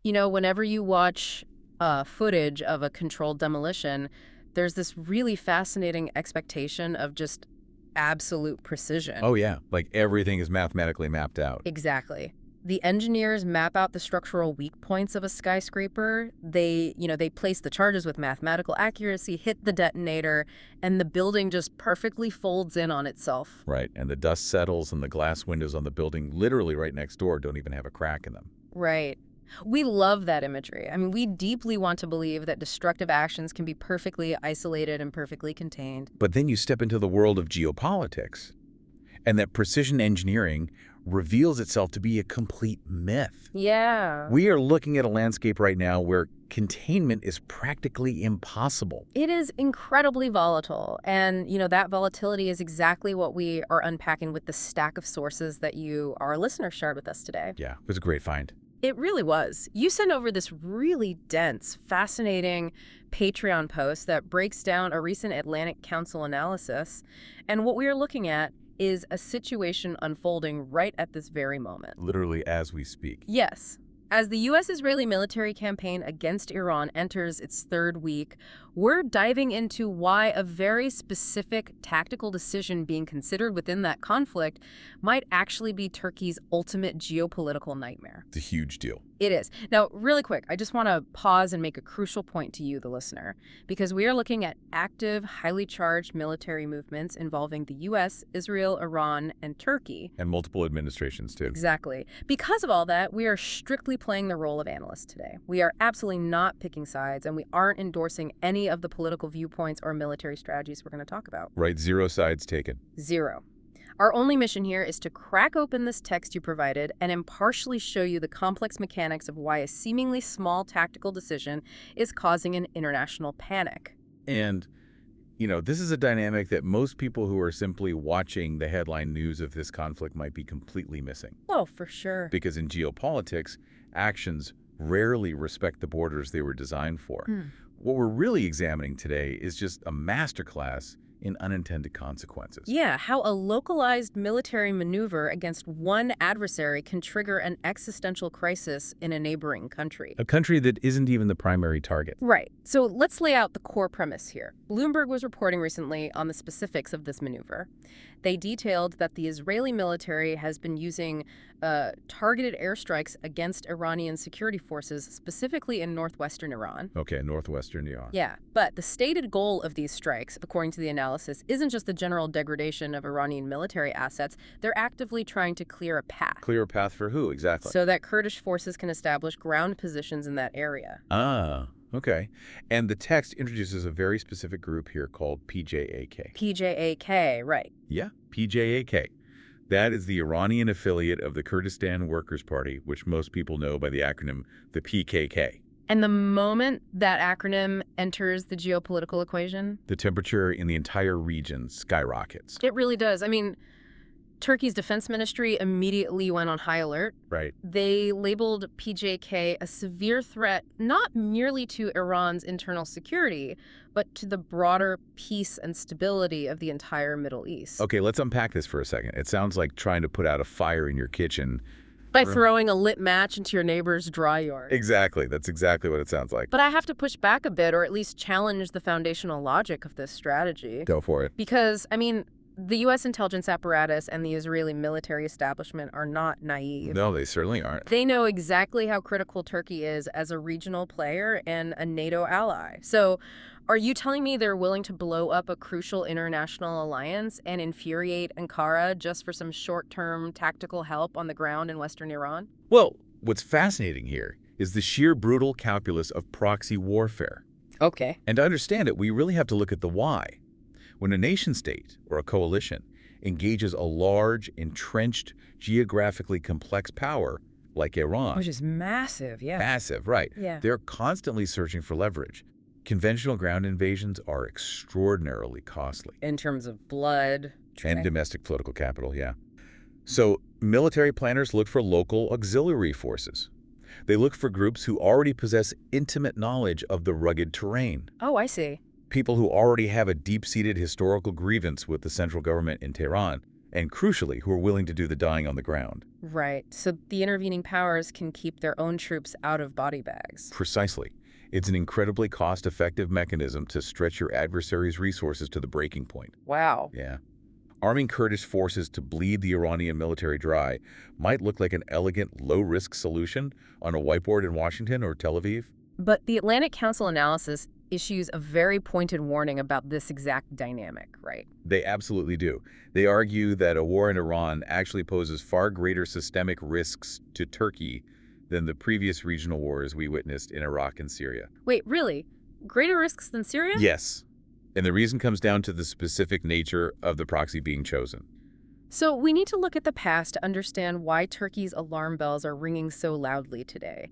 You know, whenever you watch footage of a controlled demolition, there's this really fascinating expectation of just absolute precision. Oh, yeah. Like everything is mathematically mapped out. Exactly. The engineers map out the structural weak points of a skyscraper. They place the charges with mathematical accuracy, hit the detonator, and the building just perfectly folds in on itself. Right. And the dust settles and the glass windows on the building literally right next door don't even have a crack in them. Right. We love that imagery. I mean, we deeply want to believe that destructive actions can be perfectly isolated and perfectly contained. But then you step into the world of geopolitics, and that precision engineering reveals itself to be a complete myth. Yeah. We are looking at a landscape right now where containment is practically impossible. It is incredibly volatile, and that volatility is exactly what we are unpacking with the stack of sources that our listeners, shared with us today. Yeah, it was a great find. It really was. You sent over this really dense, fascinating Patreon post that breaks down a recent Atlantic Council analysis, and what we are looking at is a situation unfolding right at this very moment. Literally as we speak. Yes. As the U.S.-Israeli military campaign against Iran enters its third week, we're diving into why a very specific tactical decision being considered within that conflict might actually be Turkey's ultimate geopolitical nightmare. It's a huge deal. It is. Now, really quick, I just want to pause and make a crucial point to you, the listener, because we are looking at active, highly charged military movements involving the U.S., Israel, Iran, and Turkey. And multiple administrations, too. Exactly. Because of all that, we are strictly playing the role of analysts today. We are absolutely not picking sides, and we aren't endorsing any of the political viewpoints or military strategies we're going to talk about. Right, zero sides taken. Zero. Our only mission here is to crack open this text you provided and impartially show you the complex mechanics of why a seemingly small tactical decision is causing an international panic. And, this is a dynamic that most people who are simply watching the headline news of this conflict might be completely missing. Oh, for sure. Because in geopolitics, actions rarely respect the borders they were designed for. What we're really examining today is just a masterclass in unintended consequences. Yeah, how a localized military maneuver against one adversary can trigger an existential crisis in a neighboring country. A country that isn't even the primary target. Right. So let's lay out the core premise here. Bloomberg was reporting recently on the specifics of this maneuver. They detailed that the Israeli military has been using targeted airstrikes against Iranian security forces, specifically in northwestern Iran. Okay, northwestern Iran. Yeah, but the stated goal of these strikes, according to the analysis, isn't just the general degradation of Iranian military assets. They're actively trying to clear a path. Clear a path for who, exactly? So that Kurdish forces can establish ground positions in that area. Ah, okay. And the text introduces a very specific group here called PJAK. PJAK, right. Yeah, PJAK. That is the Iranian affiliate of the Kurdistan Workers' Party, which most people know by the acronym the PKK. And the moment that acronym enters the geopolitical equation, the temperature in the entire region skyrockets. It really does. I mean, Turkey's defense ministry immediately went on high alert. Right. They labeled PJK a severe threat, not merely to Iran's internal security, but to the broader peace and stability of the entire Middle East. Okay, let's unpack this for a second. It sounds like trying to put out a fire in your kitchen by throwing a lit match into your neighbor's dry yard. Exactly. That's exactly what it sounds like. But I have to push back a bit, or at least challenge the foundational logic of this strategy. Go for it. Because, I mean, the U.S. intelligence apparatus and the Israeli military establishment are not naive. No, they certainly aren't. They know exactly how critical Turkey is as a regional player and a NATO ally. So are you telling me they're willing to blow up a crucial international alliance and infuriate Ankara just for some short-term tactical help on the ground in western Iran? Well, what's fascinating here is the sheer brutal calculus of proxy warfare. Okay. And to understand it, we really have to look at the why. When a nation-state, or a coalition, engages a large, entrenched, geographically complex power, like Iran. Which is massive, yeah. Massive, right. Yeah. They're constantly searching for leverage. Conventional ground invasions are extraordinarily costly. In terms of blood. And domestic political capital, yeah. So military planners look for local auxiliary forces. They look for groups who already possess intimate knowledge of the rugged terrain. Oh, I see. People who already have a deep-seated historical grievance with the central government in Tehran and crucially, who are willing to do the dying on the ground. Right. So the intervening powers can keep their own troops out of body bags. Precisely. It's an incredibly cost-effective mechanism to stretch your adversary's resources to the breaking point. Wow. Yeah. Arming Kurdish forces to bleed the Iranian military dry might look like an elegant, low-risk solution on a whiteboard in Washington or Tel Aviv. But the Atlantic Council analysis issues a very pointed warning about this exact dynamic, right? They absolutely do. They argue that a war in Iran actually poses far greater systemic risks to Turkey than the previous regional wars we witnessed in Iraq and Syria. Wait, really? Greater risks than Syria? Yes. And the reason comes down to the specific nature of the proxy being chosen. So we need to look at the past to understand why Turkey's alarm bells are ringing so loudly today.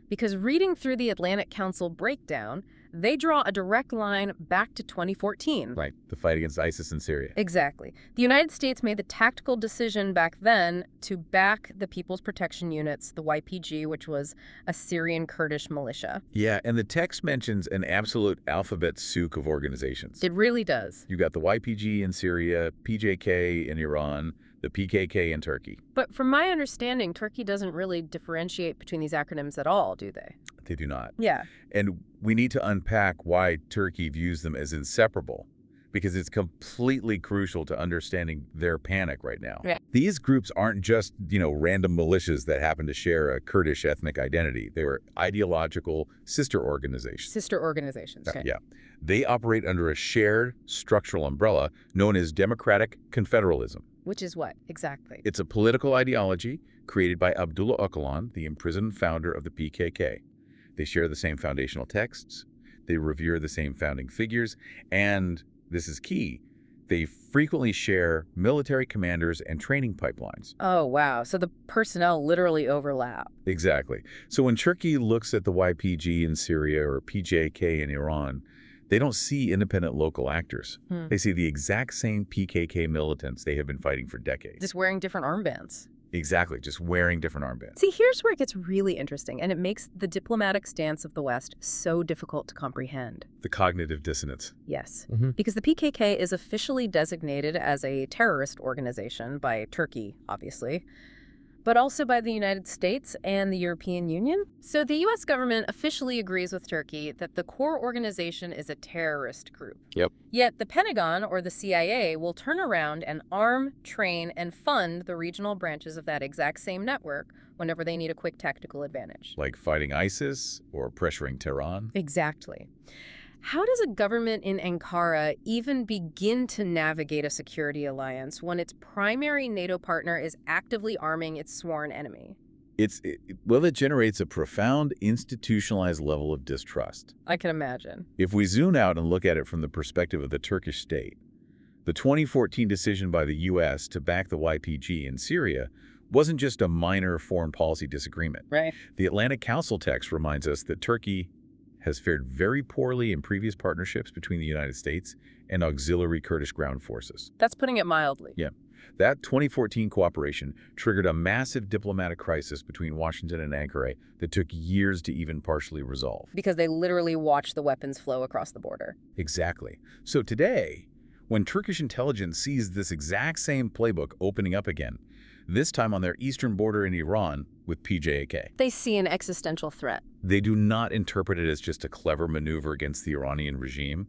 Because reading through the Atlantic Council breakdown, they draw a direct line back to 2014. Right, the fight against ISIS in Syria. Exactly. The United States made the tactical decision back then to back the People's Protection Units, the YPG, which was a Syrian Kurdish militia. Yeah, and the text mentions an absolute alphabet soup of organizations. It really does. You got the YPG in Syria, PJK in Iran, the PKK in Turkey. But from my understanding, Turkey doesn't really differentiate between these acronyms at all, do they? They do not. Yeah. And we need to unpack why Turkey views them as inseparable, because it's completely crucial to understanding their panic right now. Yeah. These groups aren't just, random militias that happen to share a Kurdish ethnic identity. They were ideological sister organizations. Sister organizations. Okay. Yeah. They operate under a shared structural umbrella known as democratic confederalism. Which is what, exactly? It's a political ideology created by Abdullah Öcalan, the imprisoned founder of the PKK. They share the same foundational texts, they revere the same founding figures, and, this is key, they frequently share military commanders and training pipelines. Oh, wow. So the personnel literally overlap. Exactly. So when Turkey looks at the YPG in Syria or PJK in Iran, they don't see independent local actors. They see the exact same PKK militants they have been fighting for decades. Just wearing different armbands. Exactly, just wearing different armbands. See, here's where it gets really interesting, and it makes the diplomatic stance of the West so difficult to comprehend. The cognitive dissonance. Yes, because the PKK is officially designated as a terrorist organization by Turkey, obviously, but also by the United States and the European Union. So the U.S. government officially agrees with Turkey that the core organization is a terrorist group. Yep. Yet the Pentagon or the CIA will turn around and arm, train, and fund the regional branches of that exact same network whenever they need a quick tactical advantage. Like fighting ISIS or pressuring Tehran. Exactly. How does a government in Ankara even begin to navigate a security alliance when its primary NATO partner is actively arming its sworn enemy? It generates a profound institutionalized level of distrust. I can imagine. If we zoom out and look at it from the perspective of the Turkish state, the 2014 decision by the U.S. to back the YPG in Syria wasn't just a minor foreign policy disagreement. Right. The Atlantic Council text reminds us that Turkey has fared very poorly in previous partnerships between the United States and auxiliary Kurdish ground forces. That's putting it mildly. Yeah. That 2014 cooperation triggered a massive diplomatic crisis between Washington and Ankara that took years to even partially resolve. Because they literally watched the weapons flow across the border. Exactly. So today, when Turkish intelligence sees this exact same playbook opening up again, this time on their eastern border in Iran with PJK, they see an existential threat. They do not interpret it as just a clever maneuver against the Iranian regime.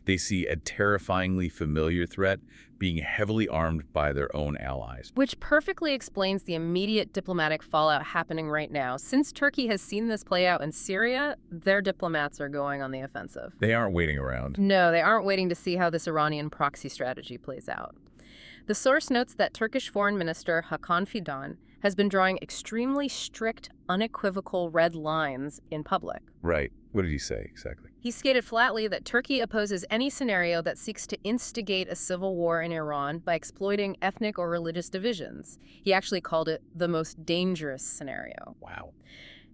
They see a terrifyingly familiar threat being heavily armed by their own allies. Which perfectly explains the immediate diplomatic fallout happening right now. Since Turkey has seen this play out in Syria, their diplomats are going on the offensive. They aren't waiting around. No, they aren't waiting to see how this Iranian proxy strategy plays out. The source notes that Turkish Foreign Minister Hakan Fidan has been drawing extremely strict, unequivocal red lines in public. Right. What did he say exactly? He stated flatly that Turkey opposes any scenario that seeks to instigate a civil war in Iran by exploiting ethnic or religious divisions. He actually called it the most dangerous scenario. Wow.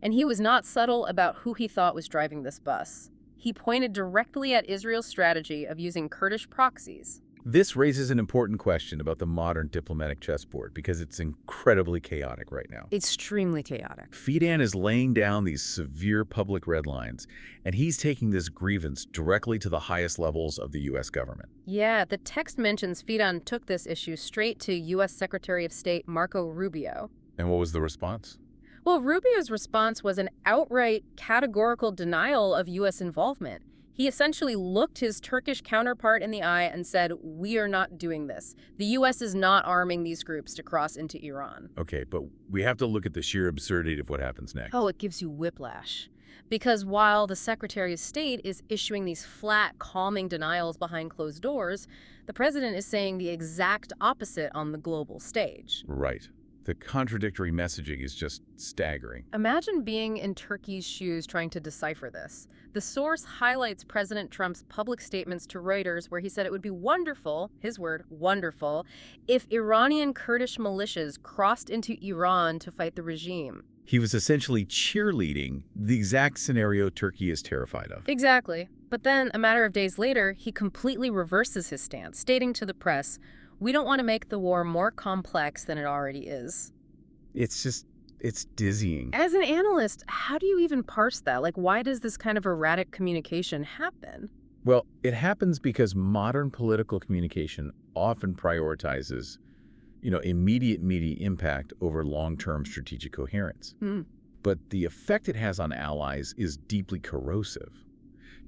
And he was not subtle about who he thought was driving this bus. He pointed directly at Israel's strategy of using Kurdish proxies. This raises an important question about the modern diplomatic chessboard because it's incredibly chaotic right now. Extremely chaotic. Fidan is laying down these severe public red lines, and he's taking this grievance directly to the highest levels of the U.S. government. Yeah, the text mentions Fidan took this issue straight to U.S. Secretary of State Marco Rubio. And what was the response? Well, Rubio's response was an outright categorical denial of U.S. involvement. He essentially looked his Turkish counterpart in the eye and said, "We are not doing this. The U.S. is not arming these groups to cross into Iran." Okay, but we have to look at the sheer absurdity of what happens next. Oh, it gives you whiplash. Because while the Secretary of State is issuing these flat, calming denials behind closed doors, the president is saying the exact opposite on the global stage. Right. The contradictory messaging is just staggering. Imagine being in Turkey's shoes trying to decipher this. The source highlights President Trump's public statements to Reuters where he said it would be wonderful, his word, wonderful, if Iranian Kurdish militias crossed into Iran to fight the regime. He was essentially cheerleading the exact scenario Turkey is terrified of. Exactly. But then, a matter of days later, he completely reverses his stance, stating to the press, "We don't want to make the war more complex than it already is." It's dizzying. As an analyst, how do you even parse that? Like, why does this kind of erratic communication happen? Well, it happens because modern political communication often prioritizes, immediate media impact over long-term strategic coherence. But the effect it has on allies is deeply corrosive.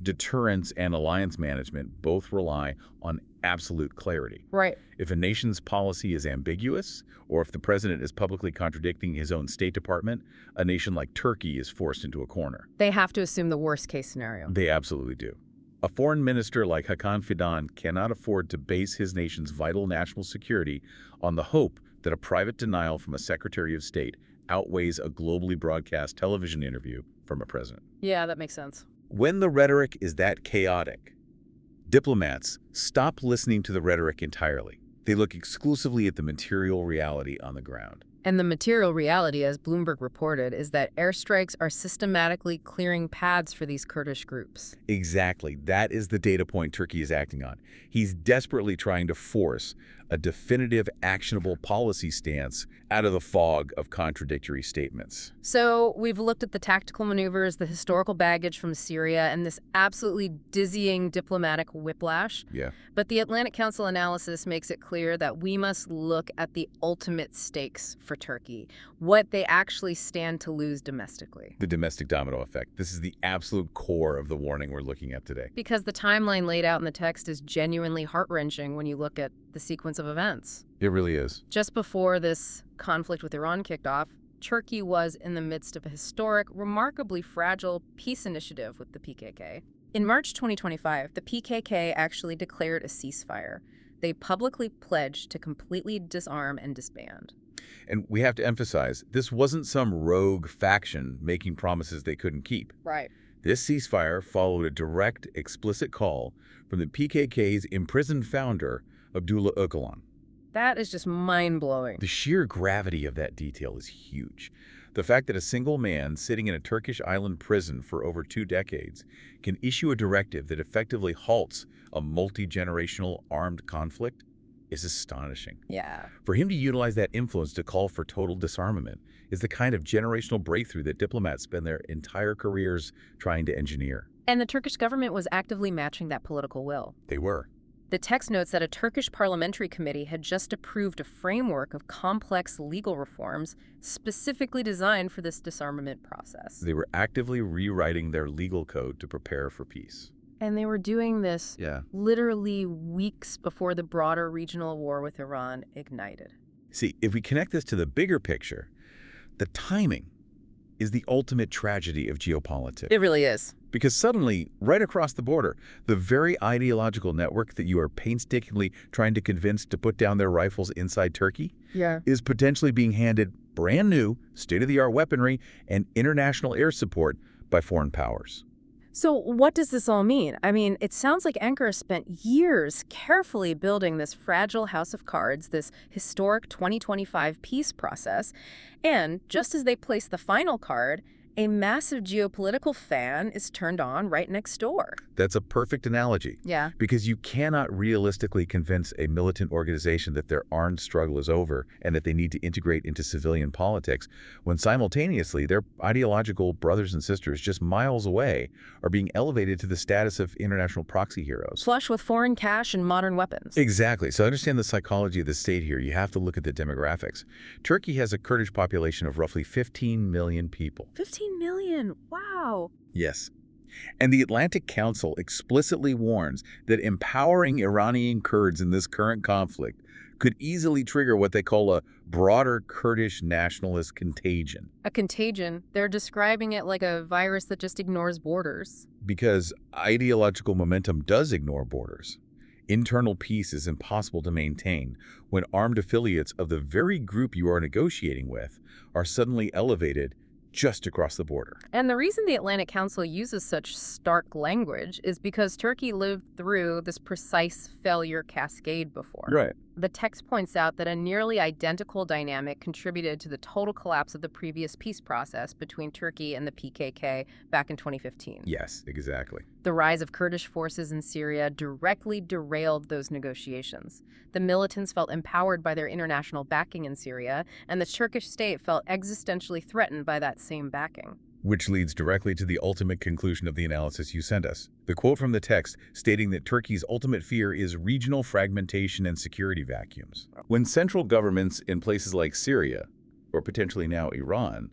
Deterrence and alliance management both rely on absolute clarity. Right. If a nation's policy is ambiguous, or if the president is publicly contradicting his own State Department, a nation like Turkey is forced into a corner. They have to assume the worst-case scenario. They absolutely do. A foreign minister like Hakan Fidan cannot afford to base his nation's vital national security on the hope that a private denial from a Secretary of State outweighs a globally broadcast television interview from a president. Yeah, that makes sense. When the rhetoric is that chaotic, diplomats stop listening to the rhetoric entirely. They look exclusively at the material reality on the ground. And the material reality, as Bloomberg reported, is that airstrikes are systematically clearing paths for these Kurdish groups. Exactly. That is the data point Turkey is acting on. He's desperately trying to force a definitive, actionable policy stance out of the fog of contradictory statements. So we've looked at the tactical maneuvers, the historical baggage from Syria, and this absolutely dizzying diplomatic whiplash. Yeah. But the Atlantic Council analysis makes it clear that we must look at the ultimate stakes for Turkey, what they actually stand to lose domestically. The domestic domino effect. This is the absolute core of the warning we're looking at today. Because the timeline laid out in the text is genuinely heart-wrenching when you look at the sequence of events. It really is. Just before this conflict with Iran kicked off, Turkey was in the midst of a historic, remarkably fragile peace initiative with the PKK. In March 2025, the PKK actually declared a ceasefire. They publicly pledged to completely disarm and disband. And we have to emphasize, this wasn't some rogue faction making promises they couldn't keep. Right. This ceasefire followed a direct, explicit call from the PKK's imprisoned founder, Abdullah Öcalan. That is just mind-blowing. The sheer gravity of that detail is huge. The fact that a single man sitting in a Turkish island prison for over 2 decades can issue a directive that effectively halts a multi-generational armed conflict is astonishing. Yeah. For him to utilize that influence to call for total disarmament is the kind of generational breakthrough that diplomats spend their entire careers trying to engineer. And the Turkish government was actively matching that political will. They were. The text notes that a Turkish parliamentary committee had just approved a framework of complex legal reforms specifically designed for this disarmament process. They were actively rewriting their legal code to prepare for peace. And they were doing this literally weeks before the broader regional war with Iran ignited. See, if we connect this to the bigger picture, the timing is the ultimate tragedy of geopolitics. It really is. Because suddenly, right across the border, the very ideological network that you are painstakingly trying to convince to put down their rifles inside Turkey is potentially being handed brand new, state-of-the-art weaponry and international air support by foreign powers. So what does this all mean? I mean, it sounds like Ankara spent years carefully building this fragile house of cards, this historic 2025 peace process. And just as they placed the final card, A massive geopolitical fan is turned on right next door. That's a perfect analogy. Yeah. Because you cannot realistically convince a militant organization that their armed struggle is over and that they need to integrate into civilian politics when simultaneously their ideological brothers and sisters just miles away are being elevated to the status of international proxy heroes. Flush with foreign cash and modern weapons. Exactly. So to understand the psychology of the state here, you have to look at the demographics. Turkey has a Kurdish population of roughly 15 million people. 15 million. Wow. Yes. And the Atlantic Council explicitly warns that empowering Iranian Kurds in this current conflict could easily trigger what they call a broader Kurdish nationalist contagion. A contagion. They're describing it like a virus that just ignores borders. Because ideological momentum does ignore borders. Internal peace is impossible to maintain when armed affiliates of the very group you are negotiating with are suddenly elevated just across the border. And the reason the Atlantic Council uses such stark language is because Turkey lived through this precise failure cascade before. Right. The text points out that a nearly identical dynamic contributed to the total collapse of the previous peace process between Turkey and the PKK back in 2015. Yes, exactly. The rise of Kurdish forces in Syria directly derailed those negotiations. The militants felt empowered by their international backing in Syria, and the Turkish state felt existentially threatened by that same backing. Which leads directly to the ultimate conclusion of the analysis you sent us. The quote from the text stating that Turkey's ultimate fear is regional fragmentation and security vacuums. When central governments in places like Syria, or potentially now Iran,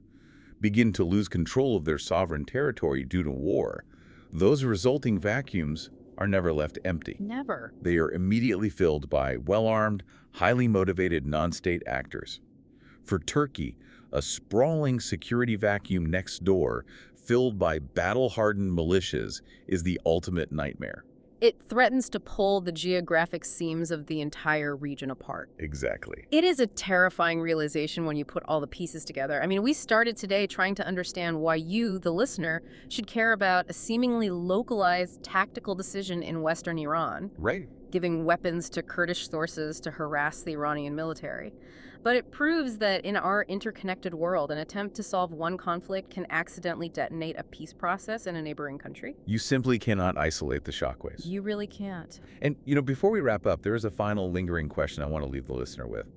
begin to lose control of their sovereign territory due to war, those resulting vacuums are never left empty. Never. They are immediately filled by well-armed, highly motivated non-state actors. For Turkey, a sprawling security vacuum next door, filled by battle-hardened militias, is the ultimate nightmare. It threatens to pull the geographic seams of the entire region apart. Exactly. It is a terrifying realization when you put all the pieces together. I mean, we started today trying to understand why you, the listener, should care about a seemingly localized tactical decision in Western Iran. Right. Giving weapons to Kurdish sources to harass the Iranian military. But it proves that in our interconnected world, an attempt to solve one conflict can accidentally detonate a peace process in a neighboring country. You simply cannot isolate the shockwaves. You really can't. And, before we wrap up, there is a final lingering question I want to leave the listener with.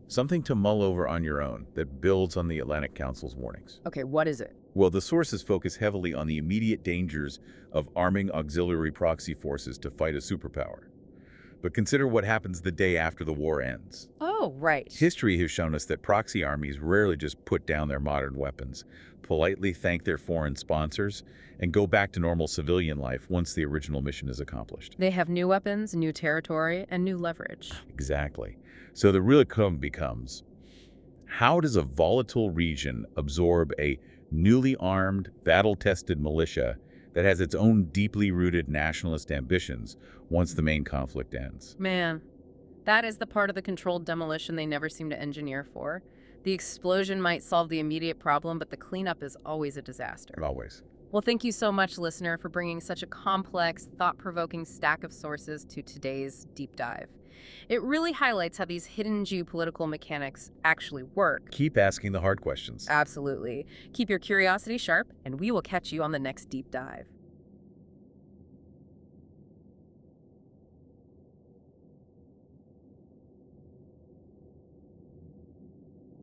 Something to mull over on your own that builds on the Atlantic Council's warnings. Okay, what is it? Well, the sources focus heavily on the immediate dangers of arming auxiliary proxy forces to fight a superpower. But consider what happens the day after the war ends. Oh, right. History has shown us that proxy armies rarely just put down their modern weapons, politely thank their foreign sponsors, and go back to normal civilian life once the original mission is accomplished. They have new weapons, new territory, and new leverage. Exactly. So the real question becomes, how does a volatile region absorb a newly armed, battle-tested militia that has its own deeply rooted nationalist ambitions once the main conflict ends? Man, that is the part of the controlled demolition they never seem to engineer for. The explosion might solve the immediate problem, but the cleanup is always a disaster. Always. Well, thank you so much, listener, for bringing such a complex, thought-provoking stack of sources to today's deep dive. It really highlights how these hidden geopolitical mechanics actually work. Keep asking the hard questions. Absolutely. Keep your curiosity sharp, and we will catch you on the next deep dive.